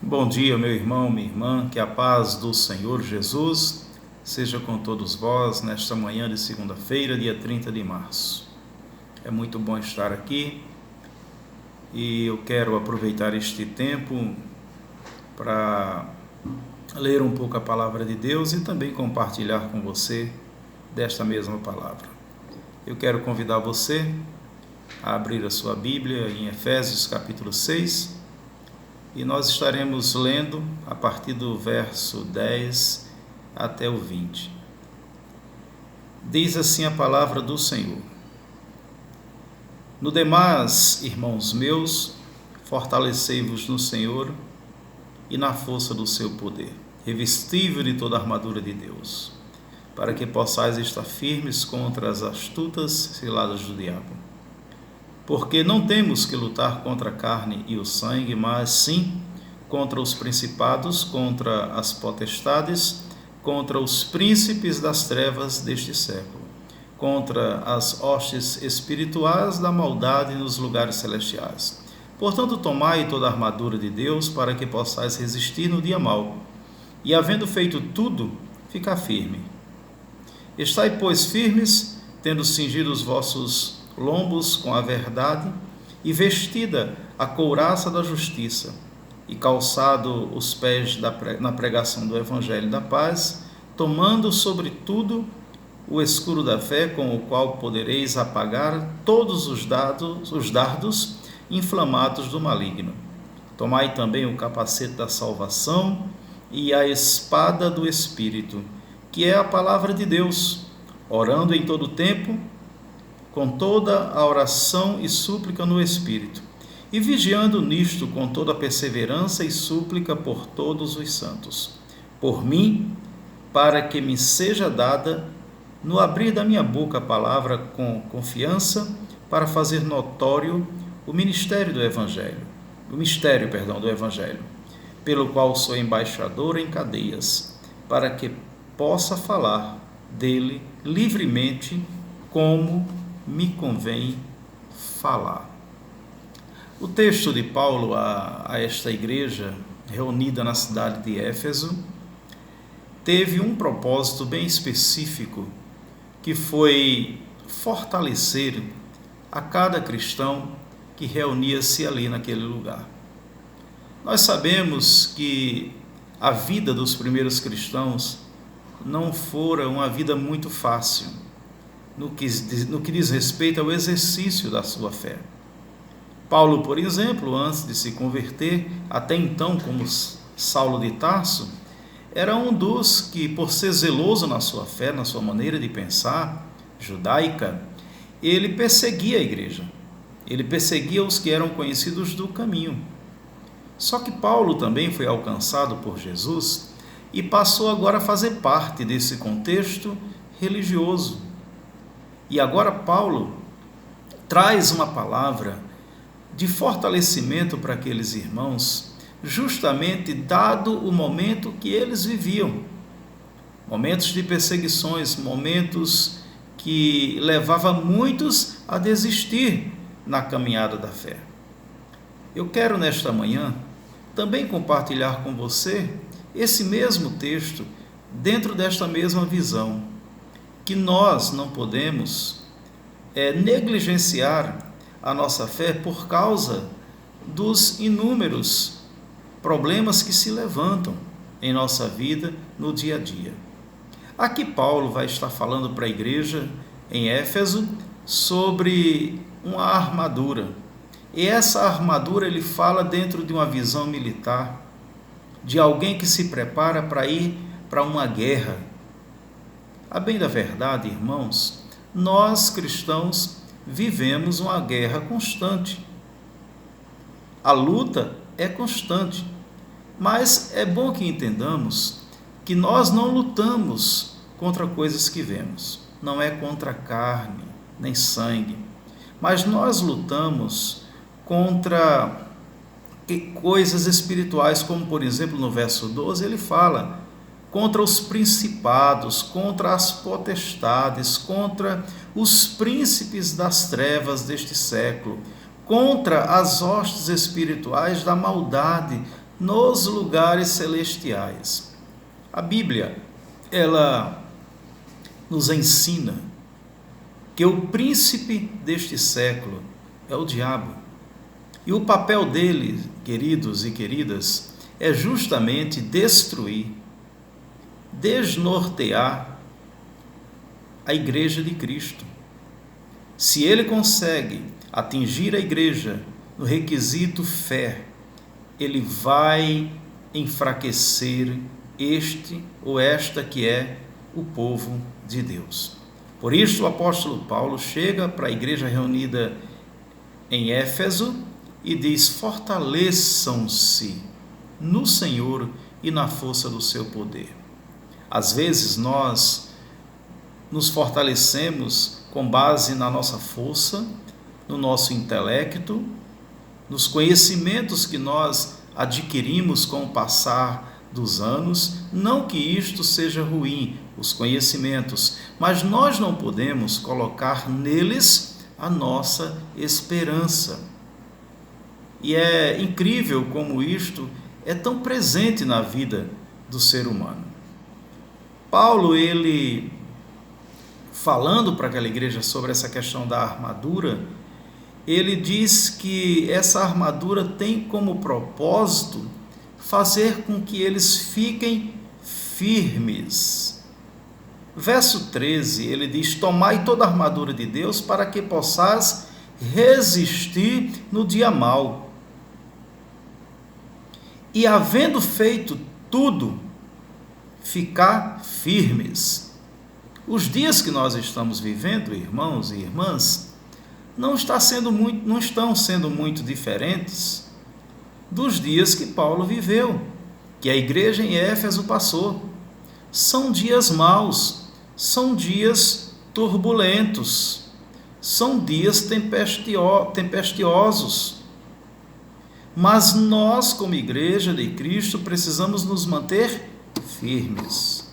Bom dia, meu irmão, minha irmã, que a paz do Senhor Jesus seja com todos vós nesta manhã de segunda-feira, dia 30 de março. É muito bom estar aqui e eu quero aproveitar este tempo para ler um pouco a palavra de Deus e também compartilhar com você desta mesma palavra. Eu quero convidar você a abrir a sua Bíblia em Efésios capítulo 6, e nós estaremos lendo a partir do verso 10 até o 20. Diz assim a palavra do Senhor: No demais, irmãos meus, fortalecei-vos no Senhor e na força do seu poder. Revesti-vos de toda a armadura de Deus, para que possais estar firmes contra as astutas ciladas do diabo. Porque não temos que lutar contra a carne e o sangue, mas sim contra os principados, contra as potestades, contra os príncipes das trevas deste século, contra as hostes espirituais da maldade nos lugares celestiais. Portanto, tomai toda a armadura de Deus, para que possais resistir no dia mau, e havendo feito tudo, ficar firme. Estai, pois, firmes, tendo cingido os vossos lombos com a verdade, e vestida a couraça da justiça, e calçado os pés na pregação do Evangelho da paz, tomando sobretudo o escudo da fé, com o qual podereis apagar todos os dardos inflamados do maligno. Tomai também o capacete da salvação e a espada do Espírito, que é a palavra de Deus, orando em todo o tempo, com toda a oração e súplica no Espírito, e vigiando nisto com toda a perseverança e súplica por todos os santos, por mim, para que me seja dada, no abrir da minha boca, a palavra com confiança, para fazer notório o mistério do Evangelho, pelo qual sou embaixador em cadeias, para que possa falar dele livremente, como me convém falar. O texto de Paulo a esta igreja reunida na cidade de Éfeso teve um propósito bem específico, que foi fortalecer a cada cristão que reunia-se ali naquele lugar. Nós sabemos que a vida dos primeiros cristãos não fora uma vida muito fácil no que diz respeito ao exercício da sua fé. Paulo, por exemplo, antes de se converter, até então como Saulo de Tarso, era um dos que, por ser zeloso na sua fé, na sua maneira de pensar judaica, ele perseguia a igreja, ele perseguia os que eram conhecidos do caminho. Só que Paulo também foi alcançado por Jesus e passou agora a fazer parte desse contexto religioso. E agora Paulo traz uma palavra de fortalecimento para aqueles irmãos, justamente dado o momento que eles viviam. Momentos de perseguições, momentos que levavam muitos a desistir na caminhada da fé. Eu quero nesta manhã também compartilhar com você esse mesmo texto, dentro desta mesma visão, que nós não podemos negligenciar a nossa fé por causa dos inúmeros problemas que se levantam em nossa vida no dia a dia. Aqui Paulo vai estar falando para a igreja em Éfeso sobre uma armadura. E essa armadura ele fala dentro de uma visão militar, de alguém que se prepara para ir para uma guerra. A bem da verdade, irmãos, nós cristãos vivemos uma guerra constante. A luta é constante, mas é bom que entendamos que nós não lutamos contra coisas que vemos, não é contra carne nem sangue, mas nós lutamos contra coisas espirituais, como por exemplo no verso 12 ele fala contra os principados, contra as potestades, contra os príncipes das trevas deste século, contra as hostes espirituais da maldade nos lugares celestiais. A Bíblia, ela nos ensina que o príncipe deste século é o diabo. E o papel dele, queridos e queridas, é justamente destruir, desnortear a igreja de Cristo. Se ele consegue atingir a igreja no requisito fé, ele vai enfraquecer este ou esta que é o povo de Deus. Por isso o apóstolo Paulo chega para a igreja reunida em Éfeso e diz: fortaleçam-se no Senhor e na força do seu poder. Às vezes nós nos fortalecemos com base na nossa força, no nosso intelecto, nos conhecimentos que nós adquirimos com o passar dos anos. Não que isto seja ruim, os conhecimentos, mas nós não podemos colocar neles a nossa esperança. E é incrível como isto é tão presente na vida do ser humano. Paulo, ele falando para aquela igreja sobre essa questão da armadura, ele diz que essa armadura tem como propósito fazer com que eles fiquem firmes. Verso 13, ele diz: tomai toda a armadura de Deus para que possais resistir no dia mau. E havendo feito tudo, ficar firmes. Os dias que nós estamos vivendo, irmãos e irmãs, não estão sendo muito diferentes dos dias que Paulo viveu, que a igreja em Éfeso passou. São dias maus, são dias turbulentos, são dias tempestuosos. Mas nós, como igreja de Cristo, precisamos nos manter firmes.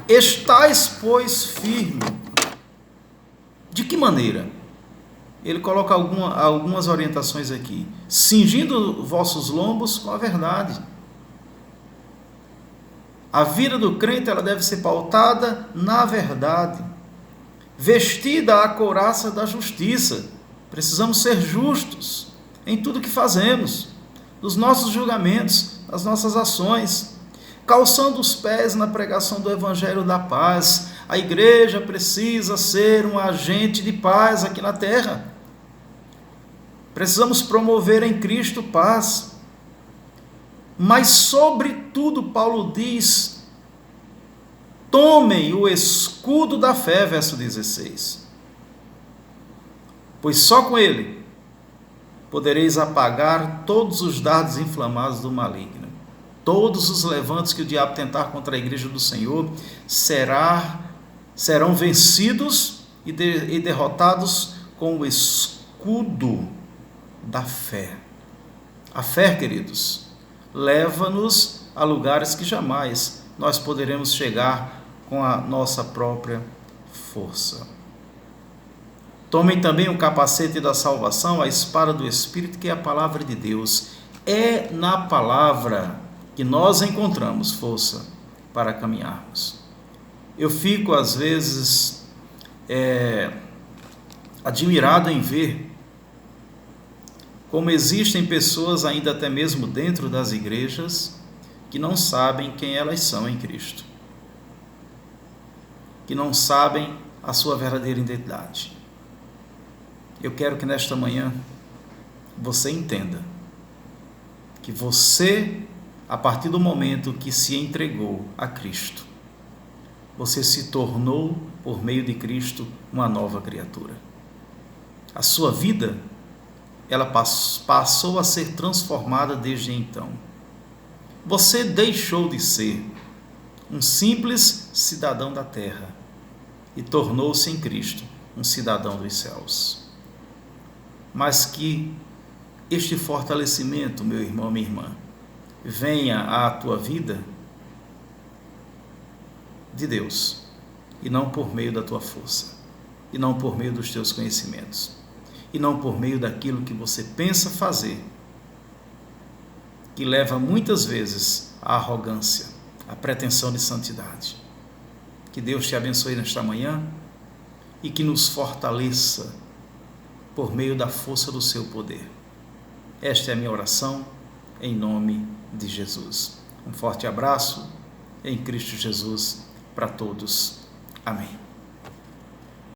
Estais, pois, firme. De que maneira? Ele coloca algumas orientações aqui. Cingindo vossos lombos com a verdade. A vida do crente, ela deve ser pautada na verdade. Vestida a couraça da justiça. Precisamos ser justos em tudo que fazemos, nos nossos julgamentos, nas nossas ações, calçando os pés na pregação do Evangelho da paz. A igreja precisa ser um agente de paz aqui na terra. Precisamos promover em Cristo paz. Mas, sobretudo, Paulo diz: tomem o escudo da fé, verso 16. Pois só com ele podereis apagar todos os dardos inflamados do maligno. Todos os levantes que o diabo tentar contra a igreja do Senhor serão vencidos e derrotados com o escudo da fé. A fé, queridos, leva-nos a lugares que jamais nós poderemos chegar com a nossa própria força. Tomem também o capacete da salvação, a espada do Espírito, que é a palavra de Deus. É na palavra que nós encontramos força para caminharmos. Eu fico, às vezes, admirado em ver como existem pessoas, ainda até mesmo dentro das igrejas, que não sabem quem elas são em Cristo, que não sabem a sua verdadeira identidade. Eu quero que nesta manhã você entenda que você, a partir do momento que se entregou a Cristo, você se tornou, por meio de Cristo, uma nova criatura. A sua vida, ela passou a ser transformada desde então. Você deixou de ser um simples cidadão da terra e tornou-se em Cristo um cidadão dos céus. Mas que este fortalecimento, meu irmão, minha irmã, venha à tua vida de Deus, e não por meio da tua força, e não por meio dos teus conhecimentos, e não por meio daquilo que você pensa fazer, que leva muitas vezes à arrogância, à pretensão de santidade. Que Deus te abençoe nesta manhã e que nos fortaleça por meio da força do seu poder. Esta é a minha oração, em nome de Jesus. Um forte abraço em Cristo Jesus para todos. Amém.